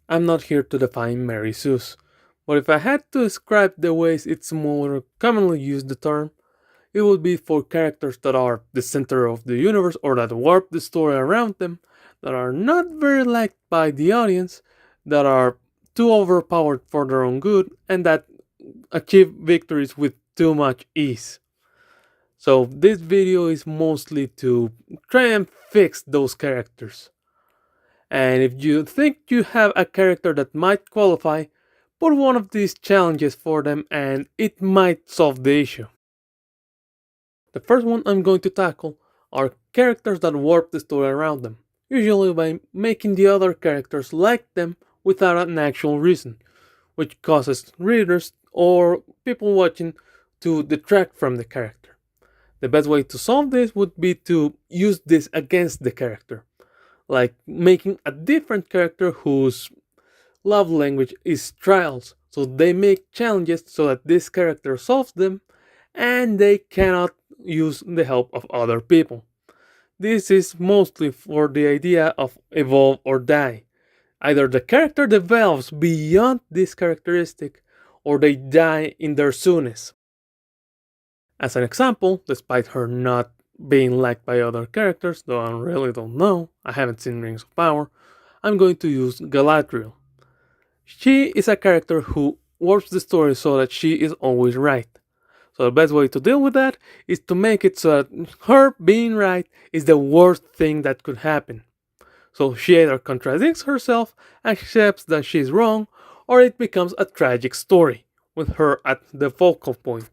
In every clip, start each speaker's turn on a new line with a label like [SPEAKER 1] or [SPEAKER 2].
[SPEAKER 1] I'm not here to define Mary Sue's, but if I had to describe the ways it's more commonly used the term, it would be for characters that are the center of the universe or that warp the story around them, that are not very liked by the audience, that are too overpowered for their own good, and that achieve victories with too much ease. So this video is mostly to try and fix those characters. And if you think you have a character that might qualify, put one of these challenges for them and it might solve the issue. The first one I'm going to tackle are characters that warp the story around them, usually by making the other characters like them without an actual reason, which causes readers or people watching to detract from the character. The best way to solve this would be to use this against the character, like making a different character whose love language is trials. So they make challenges so that this character solves them and they cannot use the help of other people. This is mostly for the idea of evolve or die. Either the character develops beyond this characteristic or they die in their soonest. As an example, despite her not being liked by other characters, though I really don't know, I haven't seen Rings of Power, I'm going to use Galadriel. She is a character who warps the story so that she is always right. So the best way to deal with that is to make it so that her being right is the worst thing that could happen. So she either contradicts herself, accepts that she's wrong, or it becomes a tragic story, with her at the focal point.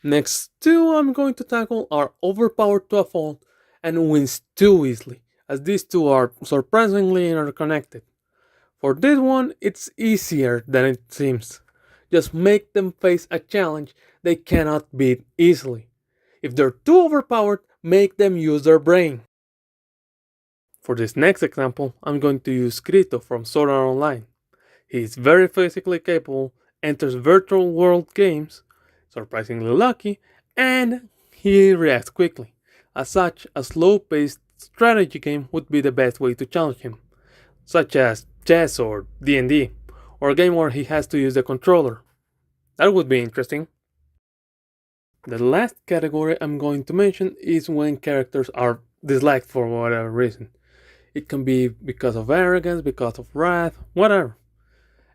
[SPEAKER 1] Next two I'm going to tackle are overpowered to a fault and wins too easily, as these two are surprisingly interconnected. For this one, it's easier than it seems. Just make them face a challenge they cannot beat easily. If they're too overpowered, make them use their brain. For this next example, I'm going to use Krito from Sword Art Online. He is very physically capable, enters virtual world games, surprisingly lucky, and he reacts quickly. As such, a slow-paced strategy game would be the best way to challenge him, such as chess or D&D, or a game where he has to use the controller. That would be interesting. The last category I'm going to mention is when characters are disliked for whatever reason. It can be because of arrogance, because of wrath, whatever.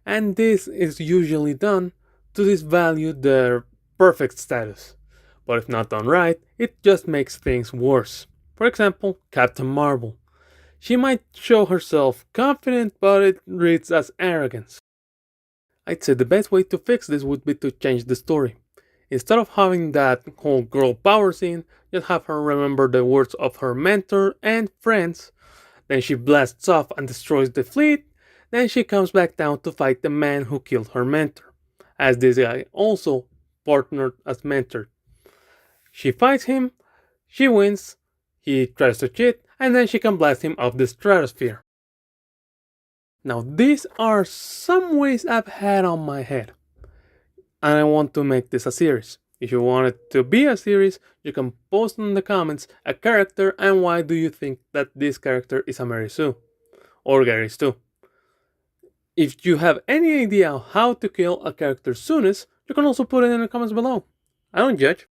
[SPEAKER 1] And this is usually done to disvalue their perfect status. But if not done right, it just makes things worse. For example, Captain Marvel. She might show herself confident, but it reads as arrogance. I'd say the best way to fix this would be to change the story. Instead of having that whole girl power scene, just have her remember the words of her mentor and friends. Then she blasts off and destroys the fleet. Then she comes back down to fight the man who killed her mentor, as this guy also partnered as mentor. She fights him, she wins, he tries to cheat, and then she can blast him off the stratosphere. Now these are some ways I've had on my head, and I want to make this a series. If you want it to be a series, you can post in the comments a character and why do you think that this character is a Mary Sue or Gary Stu. If you have any idea how to kill a character soonest, you can also put it in the comments below. I don't judge.